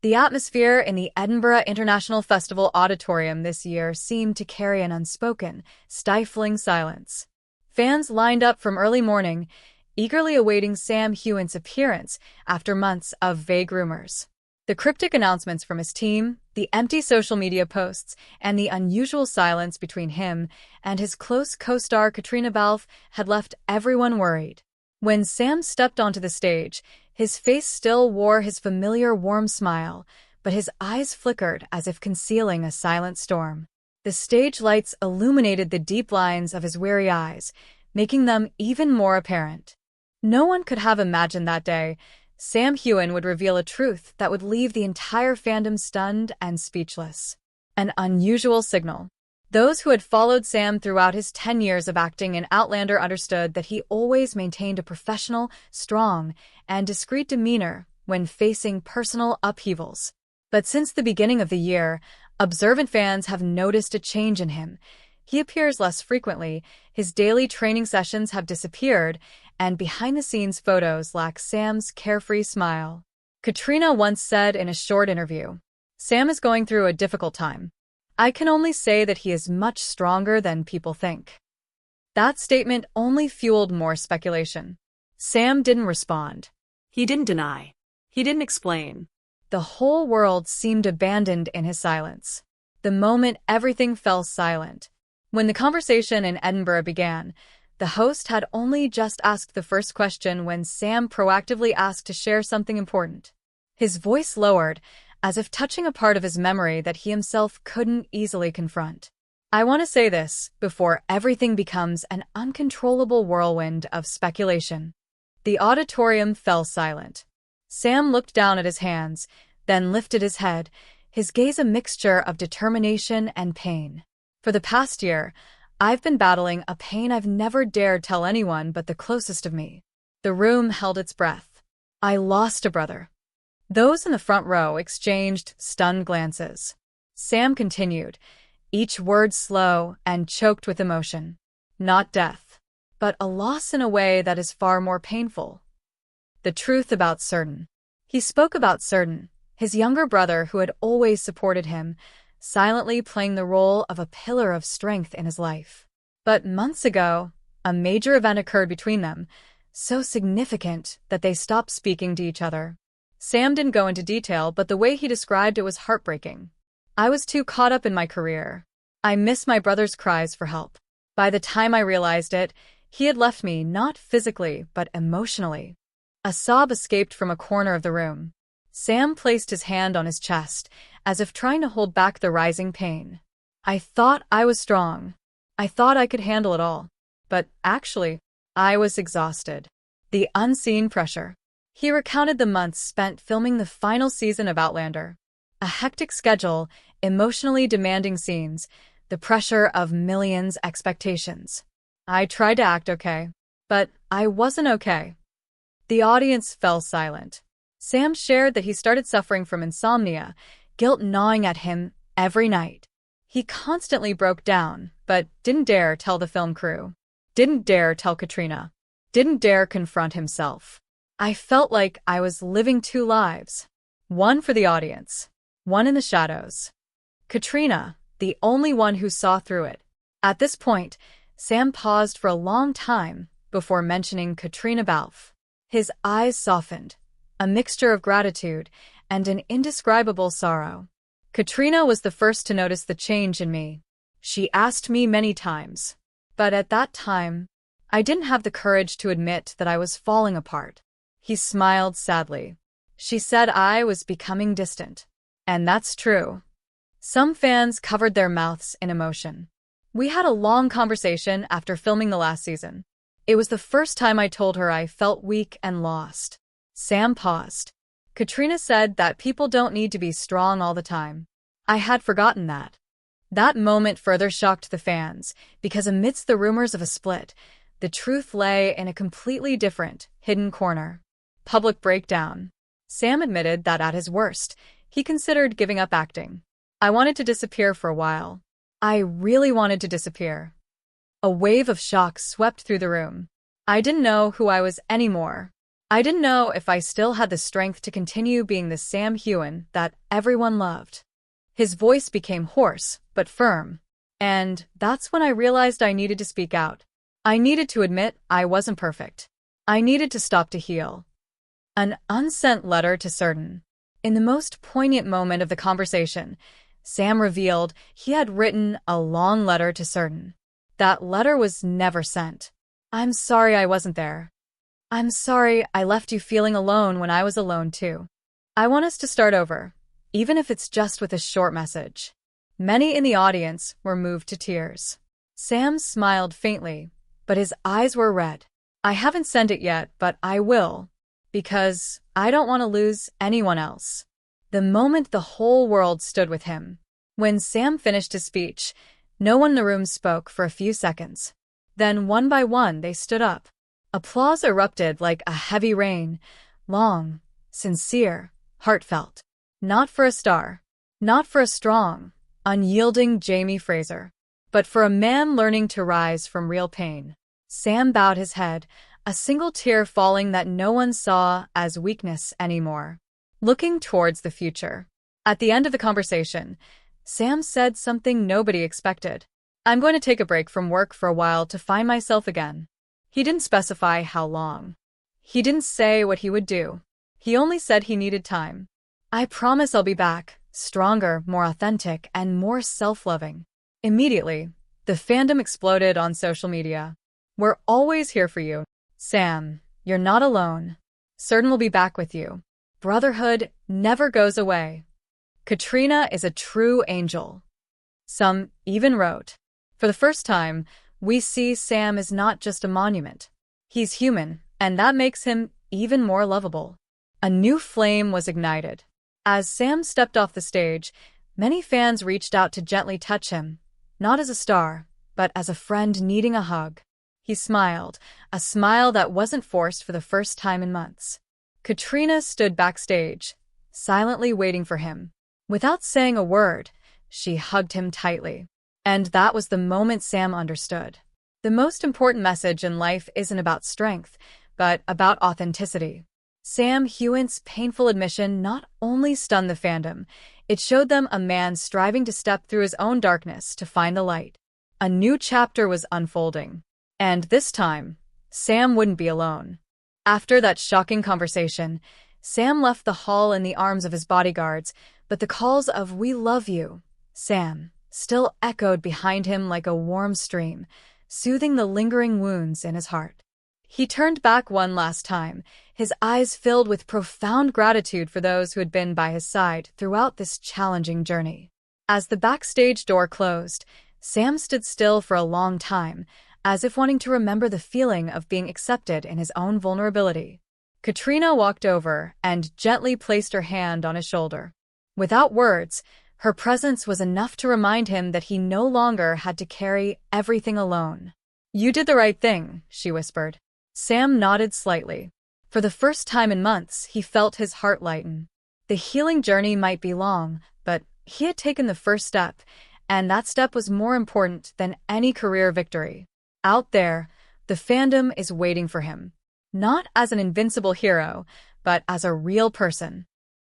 The atmosphere in the Edinburgh International Festival auditorium this year seemed to carry an unspoken, stifling silence. Fans lined up from early morning, eagerly awaiting Sam Heughan's appearance after months of vague rumors. The cryptic announcements from his team, the empty social media posts, and the unusual silence between him and his close co-star Katrina Balfe had left everyone worried. When Sam stepped onto the stage, his face still wore his familiar warm smile, but his eyes flickered as if concealing a silent storm. The stage lights illuminated the deep lines of his weary eyes, making them even more apparent. No one could have imagined that day Sam Heughan would reveal a truth that would leave the entire fandom stunned and speechless. An unusual signal. Those who had followed Sam throughout his 10 years of acting in Outlander understood that he always maintained a professional, strong, and discreet demeanor when facing personal upheavals. But since the beginning of the year, observant fans have noticed a change in him. He appears less frequently, his daily training sessions have disappeared, and behind-the-scenes photos lack Sam's carefree smile. Katrina once said in a short interview, "Sam is going through a difficult time. I can only say that he is much stronger than people think." That statement only fueled more speculation. Sam didn't respond. He didn't deny. He didn't explain. The whole world seemed abandoned in his silence. The moment everything fell silent. When the conversation in Edinburgh began, the host had only just asked the first question when Sam proactively asked to share something important. His voice lowered, as if touching a part of his memory that he himself couldn't easily confront. "I want to say this before everything becomes an uncontrollable whirlwind of speculation." The auditorium fell silent. Sam looked down at his hands, then lifted his head, his gaze a mixture of determination and pain. "For the past year, I've been battling a pain I've never dared tell anyone but the closest of me." The room held its breath. "I lost a brother." Those in the front row exchanged stunned glances. Sam continued, each word slow and choked with emotion. "Not death, but a loss in a way that is far more painful. The truth about Certain." He spoke about Certain, his younger brother who had always supported him, silently playing the role of a pillar of strength in his life. But months ago, a major event occurred between them, so significant that they stopped speaking to each other. Sam didn't go into detail, but the way he described it was heartbreaking. "I was too caught up in my career. I missed my brother's cries for help. By the time I realized it, he had left me not physically, but emotionally." A sob escaped from a corner of the room. Sam placed his hand on his chest, as if trying to hold back the rising pain. "I thought I was strong. I thought I could handle it all. But actually, I was exhausted." The unseen pressure. He recounted the months spent filming the final season of Outlander. A hectic schedule, emotionally demanding scenes, the pressure of millions' expectations. "I tried to act okay, but I wasn't okay." The audience fell silent. Sam shared that he started suffering from insomnia, guilt gnawing at him every night. He constantly broke down, but didn't dare tell the film crew. Didn't dare tell Katrina. Didn't dare confront himself. "I felt like I was living two lives. One for the audience, one in the shadows." Katrina, the only one who saw through it. At this point, Sam paused for a long time before mentioning Katrina Balfe. His eyes softened, a mixture of gratitude and an indescribable sorrow. "Katrina was the first to notice the change in me. She asked me many times. But at that time, I didn't have the courage to admit that I was falling apart." He smiled sadly. "She said I was becoming distant." And that's true. Some fans covered their mouths in emotion. "We had a long conversation after filming the last season. It was the first time I told her I felt weak and lost." Sam paused. "Katrina said that people don't need to be strong all the time. I had forgotten that." That moment further shocked the fans, because amidst the rumors of a split, the truth lay in a completely different, hidden corner. Public breakdown. Sam admitted that at his worst, he considered giving up acting. "I wanted to disappear for a while. I really wanted to disappear." A wave of shock swept through the room. "I didn't know who I was anymore." I didn't know if I still had the strength to continue being the Sam Heughan that everyone loved. His voice became hoarse, but firm. And that's when I realized I needed to speak out. I needed to admit I wasn't perfect. I needed to stop to heal. An unsent letter to Certain. In the most poignant moment of the conversation, Sam revealed he had written a long letter to Certain. That letter was never sent. I'm sorry I wasn't there. I'm sorry I left you feeling alone when I was alone too. I want us to start over, even if it's just with a short message. Many in the audience were moved to tears. Sam smiled faintly, but his eyes were red. I haven't sent it yet, but I will, because I don't want to lose anyone else. The moment the whole world stood with him. When Sam finished his speech, no one in the room spoke for a few seconds. Then one by one they stood up. Applause erupted like a heavy rain, long, sincere, heartfelt. Not for a star, not for a strong, unyielding Jamie Fraser, but for a man learning to rise from real pain. Sam bowed his head, a single tear falling that no one saw as weakness anymore. Looking towards the future. At the end of the conversation, Sam said something nobody expected. I'm going to take a break from work for a while to find myself again. He didn't specify how long. He didn't say what he would do. He only said he needed time. I promise I'll be back, stronger, more authentic, and more self-loving. Immediately, the fandom exploded on social media. We're always here for you. Sam, you're not alone. Certain will be back with you. Brotherhood never goes away. Katrina is a true angel. Some even wrote, for the first time, we see Sam as not just a monument. He's human, and that makes him even more lovable. A new flame was ignited. As Sam stepped off the stage, many fans reached out to gently touch him, not as a star, but as a friend needing a hug. He smiled, a smile that wasn't forced for the first time in months. Katrina stood backstage, silently waiting for him. Without saying a word, she hugged him tightly. And that was the moment Sam understood. The most important message in life isn't about strength, but about authenticity. Sam Heughan's painful admission not only stunned the fandom, it showed them a man striving to step through his own darkness to find the light. A new chapter was unfolding. And this time, Sam wouldn't be alone. After that shocking conversation, Sam left the hall in the arms of his bodyguards, but the calls of "We love you, Sam," still echoed behind him like a warm stream, soothing the lingering wounds in his heart. He turned back one last time, his eyes filled with profound gratitude for those who had been by his side throughout this challenging journey. As the backstage door closed, Sam stood still for a long time, as if wanting to remember the feeling of being accepted in his own vulnerability. Katrina walked over and gently placed her hand on his shoulder. Without words, her presence was enough to remind him that he no longer had to carry everything alone. You did the right thing, she whispered. Sam nodded slightly. For the first time in months, he felt his heart lighten. The healing journey might be long, but he had taken the first step, and that step was more important than any career victory. Out there, the fandom is waiting for him. Not as an invincible hero, but as a real person.